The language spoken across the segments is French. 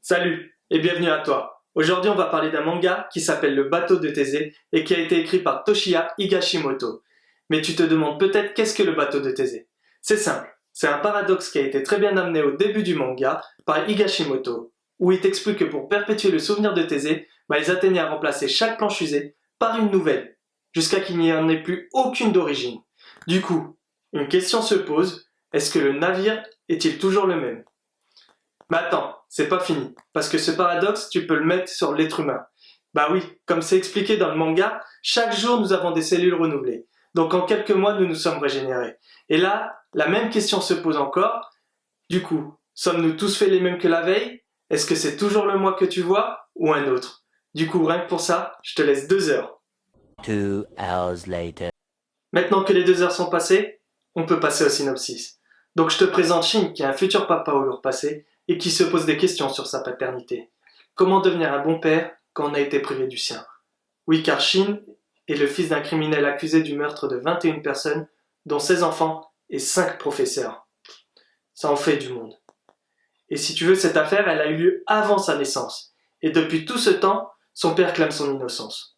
Salut et bienvenue à toi. Aujourd'hui on va parler d'un manga qui s'appelle Le bateau de Thésée et qui a été écrit par Toshiya Higashimoto. Mais tu te demandes peut-être qu'est-ce que le bateau de Thésée? C'est simple, c'est un paradoxe qui a été très bien amené au début du manga par Higashimoto, où il t'explique que pour perpétuer le souvenir de Thésée, ils atteignaient à remplacer chaque planche usée par une nouvelle, jusqu'à qu'il n'y en ait plus aucune d'origine. Du coup, une question se pose, est-ce que le navire est-il toujours le même? Mais attends, c'est pas fini, parce que ce paradoxe, tu peux le mettre sur l'être humain. Bah oui, comme c'est expliqué dans le manga, chaque jour nous avons des cellules renouvelées. Donc en quelques mois, nous nous sommes régénérés. Et là, la même question se pose encore. Du coup, sommes-nous tous faits les mêmes que la veille? Est-ce que c'est toujours le moi que tu vois, ou un autre? Du coup, rien que pour ça, je te laisse 2 heures. 2 hours later. Maintenant que les 2 heures sont passées, on peut passer au synopsis. Donc je te présente Shin, qui est un futur papa au lourd passé, et qui se pose des questions sur sa paternité. Comment devenir un bon père quand on a été privé du sien? Oui, car Shin est le fils d'un criminel accusé du meurtre de 21 personnes, dont 16 enfants et 5 professeurs. Ça en fait du monde. Et si tu veux, cette affaire, elle a eu lieu avant sa naissance. Et depuis tout ce temps, son père clame son innocence.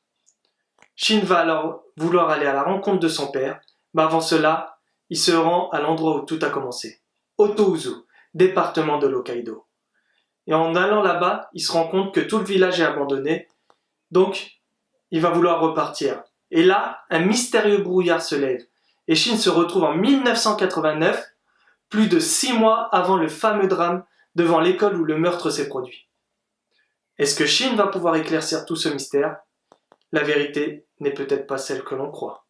Shin va alors vouloir aller à la rencontre de son père, mais avant cela, il se rend à l'endroit où tout a commencé. Otouzu, département de l'Hokkaido. Et en allant là-bas, il se rend compte que tout le village est abandonné, donc il va vouloir repartir. Et là, un mystérieux brouillard se lève, et Shin se retrouve en 1989, plus de 6 mois avant le fameux drame devant l'école où le meurtre s'est produit. Est-ce que Shin va pouvoir éclaircir tout ce mystère? La vérité n'est peut-être pas celle que l'on croit.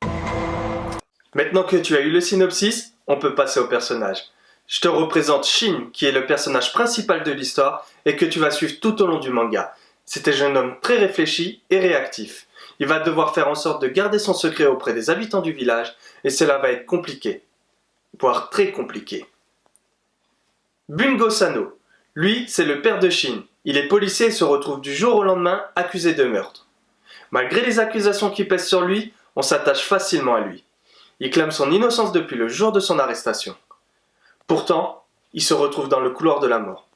Maintenant que tu as eu le synopsis, on peut passer au personnage. Je te représente Shin, qui est le personnage principal de l'histoire et que tu vas suivre tout au long du manga. C'est un jeune homme très réfléchi et réactif. Il va devoir faire en sorte de garder son secret auprès des habitants du village et cela va être compliqué, voire très compliqué. Bungo Sano, lui, c'est le père de Shin. Il est policier et se retrouve du jour au lendemain accusé de meurtre. Malgré les accusations qui pèsent sur lui, on s'attache facilement à lui. Il clame son innocence depuis le jour de son arrestation. Pourtant, il se retrouve dans le couloir de la mort.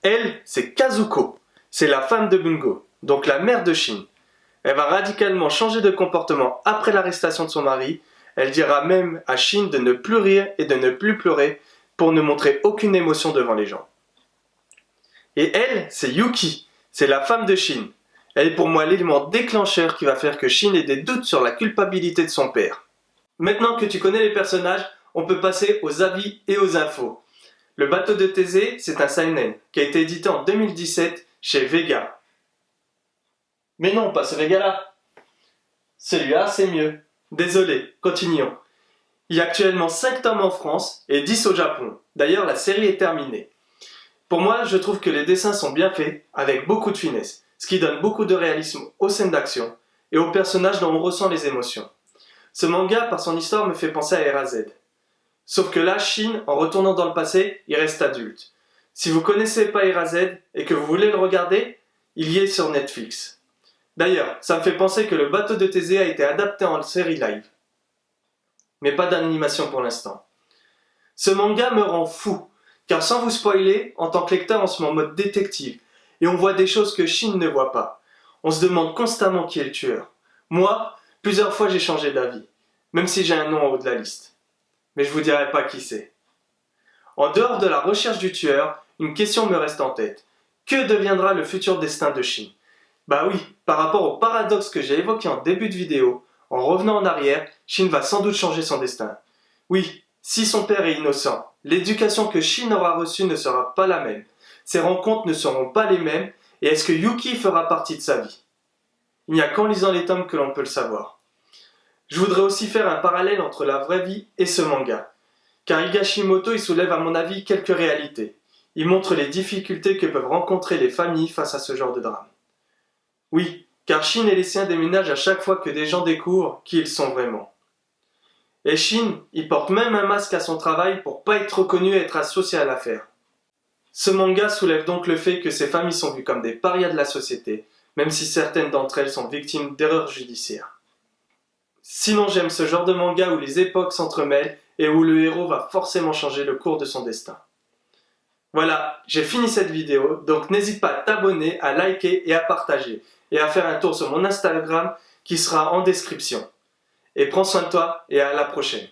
Elle, c'est Kazuko. C'est la femme de Bungo, donc la mère de Shin. Elle va radicalement changer de comportement après l'arrestation de son mari. Elle dira même à Shin de ne plus rire et de ne plus pleurer pour ne montrer aucune émotion devant les gens. Et elle, c'est Yuki. C'est la femme de Shin. Elle est pour moi l'élément déclencheur qui va faire que Shin ait des doutes sur la culpabilité de son père. Maintenant que tu connais les personnages, on peut passer aux avis et aux infos. Le bateau de Thésée, c'est un seinen qui a été édité en 2017 chez Vega. Mais non, pas ce Vega-là. Celui-là, c'est mieux. Désolé, continuons. Il y a actuellement 5 tomes en France et 10 au Japon. D'ailleurs, la série est terminée. Pour moi, je trouve que les dessins sont bien faits, avec beaucoup de finesse, ce qui donne beaucoup de réalisme aux scènes d'action et aux personnages dont on ressent les émotions. Ce manga, par son histoire, me fait penser à Erazed. Sauf que là, Shin, en retournant dans le passé, il reste adulte. Si vous connaissez pas Erazed et que vous voulez le regarder, il y est sur Netflix. D'ailleurs, ça me fait penser que le bateau de Thésée a été adapté en série live. Mais pas d'animation pour l'instant. Ce manga me rend fou, car sans vous spoiler, en tant que lecteur, on se met en mode détective, et on voit des choses que Shin ne voit pas. On se demande constamment qui est le tueur. Moi, plusieurs fois j'ai changé d'avis, même si j'ai un nom en haut de la liste. Mais je vous dirai pas qui c'est. En dehors de la recherche du tueur, une question me reste en tête. Que deviendra le futur destin de Shin? Bah oui, par rapport au paradoxe que j'ai évoqué en début de vidéo, en revenant en arrière, Shin va sans doute changer son destin. Oui, si son père est innocent, l'éducation que Shin aura reçue ne sera pas la même. Ses rencontres ne seront pas les mêmes, et est-ce que Yuki fera partie de sa vie? Il n'y a qu'en lisant les tomes que l'on peut le savoir. Je voudrais aussi faire un parallèle entre la vraie vie et ce manga, car Higashimoto y soulève à mon avis quelques réalités. Il montre les difficultés que peuvent rencontrer les familles face à ce genre de drame. Oui, car Shin et les siens déménagent à chaque fois que des gens découvrent qui ils sont vraiment. Et Shin, il porte même un masque à son travail pour pas être reconnu et être associé à l'affaire. Ce manga soulève donc le fait que ces familles sont vues comme des parias de la société, même si certaines d'entre elles sont victimes d'erreurs judiciaires. Sinon, j'aime ce genre de manga où les époques s'entremêlent et où le héros va forcément changer le cours de son destin. Voilà, j'ai fini cette vidéo, donc n'hésite pas à t'abonner, à liker et à partager, et à faire un tour sur mon Instagram qui sera en description. Et prends soin de toi et à la prochaine.